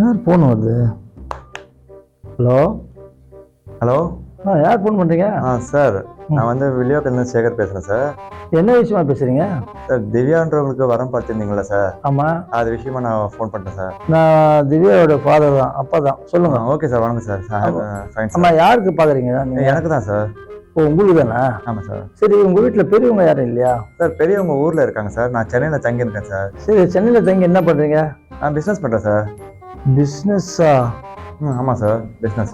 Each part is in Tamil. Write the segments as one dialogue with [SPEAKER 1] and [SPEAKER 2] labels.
[SPEAKER 1] யார் ஃபோன் வருது? Hello
[SPEAKER 2] hello.
[SPEAKER 1] யார் ஃபோன் பண்ணுறீங்க?
[SPEAKER 2] சார், நான் வந்து வில்லியோக்கிலேருந்து சேகர் பேசுகிறேன் சார்.
[SPEAKER 1] என்ன விஷயமா பேசுகிறீங்க?
[SPEAKER 2] சார், திவ்யான்றவங்களுக்கு வரம் பார்த்துருந்தீங்களா சார்?
[SPEAKER 1] ஆமாம்.
[SPEAKER 2] அது விஷயமா நான் ஃபோன் பண்ணிட்டேன் சார்.
[SPEAKER 1] நான் திவ்யாவோட ஃபாதர் தான், அப்பா தான். சொல்லுங்கள்.
[SPEAKER 2] ஓகே சார், வணக்கம் சார். Fine sir.
[SPEAKER 1] ஆமாம், யாருக்கு பார்க்குறீங்க?
[SPEAKER 2] எனக்கு தான் சார்.
[SPEAKER 1] ஓ, உங்களுக்கு தானே?
[SPEAKER 2] ஆமாம் சார்.
[SPEAKER 1] சரி, உங்கள் வீட்டில் பெரியவங்க யாரும் இல்லையா?
[SPEAKER 2] சார், பெரியவங்க ஊரில் இருக்காங்க சார். நான் சென்னையில் தங்கியிருக்கேன் சார்.
[SPEAKER 1] சரி, சென்னையில் தங்கி என்ன பண்ணுறீங்க?
[SPEAKER 2] நான் பிஸ்னஸ் பண்ணுறேன் சார்.
[SPEAKER 1] பிஸ்னஸா?
[SPEAKER 2] ஆமாம் சார், பிஸ்னஸ்.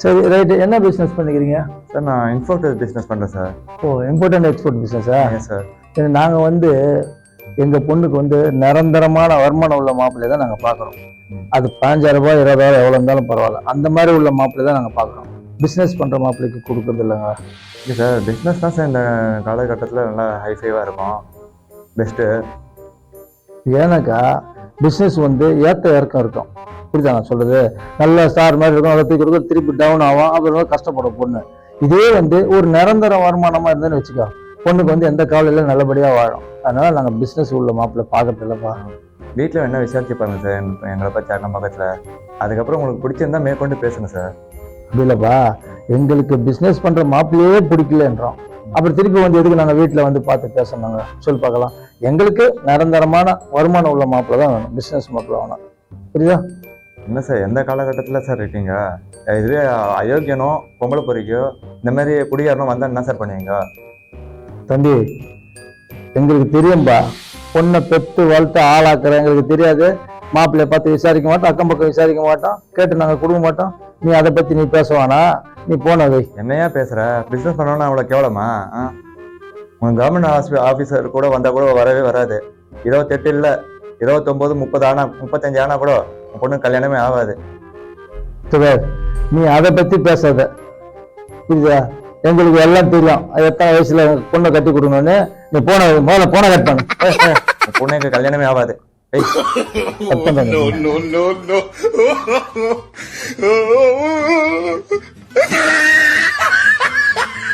[SPEAKER 1] சரி, ரைட்டு. என்ன பிஸ்னஸ் பண்ணிக்கிறீங்க?
[SPEAKER 2] சார், நான் இம்போர்ட் பிஸ்னஸ் பண்ணுறேன் சார்.
[SPEAKER 1] ஓ, இம்போர்ட் அண்ட் எக்ஸ்போர்ட் பிஸ்னஸா?
[SPEAKER 2] Yes sir.
[SPEAKER 1] சரி, நாங்கள் வந்து எங்கள் பொண்ணுக்கு வந்து நிரந்தரமான வருமானம் உள்ள மாப்பிள்ளை தான் நாங்கள் பார்க்குறோம். அது 15,000 ரூபாய் 20,000 எவ்வளோ இருந்தாலும் பரவாயில்ல, அந்த மாதிரி உள்ள மாப்பிள்ளை தான் நாங்கள் பார்க்குறோம். பிஸ்னஸ் பண்ணுற மாப்பிள்ளைக்கு கொடுக்குறது இல்லைங்க.
[SPEAKER 2] இல்லை சார், பிஸ்னஸ் தான் சார் இந்த காலகட்டத்தில் நல்லா ஹைஃபைவாக இருக்கும். பெஸ்ட்டு.
[SPEAKER 1] ஏன்னாக்கா பிஸ்னஸ் வந்து ஏற்ற இறக்கம் இருக்கும். புரியுதா நான் சொல்கிறது? நல்ல ஸ்டார் மாதிரி இருக்கும், அதை தூக்கி இருக்கும், திருப்பி டவுன் ஆகும், அப்புறம் கஷ்டப்படும் பொண்ணு. இதே வந்து ஒரு நிரந்தர வருமானமாக இருந்தேன்னு வச்சுக்கோ, பொண்ணுக்கு வந்து எந்த கவலையில நல்லபடியாக வாழும். அதனால நாங்கள் பிஸ்னஸ் உள்ள மாப்பிள்ளை பார்க்கறது இல்லைப்பா.
[SPEAKER 2] வீட்டில் என்ன விசாரிச்சு பாருங்க சார், எங்களை பற்றி அக்கம் பக்கத்தில். அதுக்கப்புறம் உங்களுக்கு பிடிச்சிருந்தா மேற்கொண்டு பேசுங்க சார்.
[SPEAKER 1] அப்படி இல்லைப்பா, எங்களுக்கு பிஸ்னஸ் பண்ணுற மாப்பிள்ளையே பிடிக்கலன்றோம். அப்புறம் திருப்பி வந்து எதுக்கு நாங்கள் வீட்டில் வந்து பார்த்து பேசணுங்க? சொல்லி பார்க்கலாம். எங்களுக்கு நிரந்தரமான வருமானம் உள்ள மாப்பிள்ளை தான் வேணும், பிஸ்னஸ் மாப்பிள்ளை வேணும். புரியுதா?
[SPEAKER 2] என்ன சார், எந்த காலகட்டத்தில் சார் இருக்கீங்க? இதுவே அயோக்கியனோ பொம்பளை பொறிக்கோ இந்த மாதிரி குடியாரனும் வந்தால் என்ன சார் பண்ணுவீங்க?
[SPEAKER 1] தம்பி, எங்களுக்கு தெரியும்பா, பொண்ணை பெற்று வளர்த்து ஆளாக்குற எங்களுக்கு தெரியாது. மாப்பிள்ளைய பார்த்து விசாரிக்க மாட்டோம், அக்கம் பக்கம் விசாரிக்க மாட்டோம், கேட்டு நாங்கள் கொடுக்க மாட்டோம். நீ அதை பற்றி நீ பேசுவானா? நீ போனவை
[SPEAKER 2] என்னையா பேசுகிற? பிஸ்னஸ் பண்ணோன்னா அவ்வளோ கேவலமா? உங்கள் கவர்மெண்ட் ஆஃபீஸர் கூட வந்தால் கூட வரவே வராது. 28 இல்லை, 29, 30 ஆனால் 35 ஆனால் கூட உன் பொண்ணு கல்யாணமே ஆகாது.
[SPEAKER 1] நீ அதை பற்றி பேசாத. புரியுதா? எங்களுக்கு எல்லாம் தெரியும் எத்தனை வயசுல பொண்ணை கட்டி கொடுங்கன்னு. நீ முதல்ல போன கட் பண்ணு.
[SPEAKER 2] பொண்ணுக்கு கல்யாணமே ஆகாது.
[SPEAKER 3] no.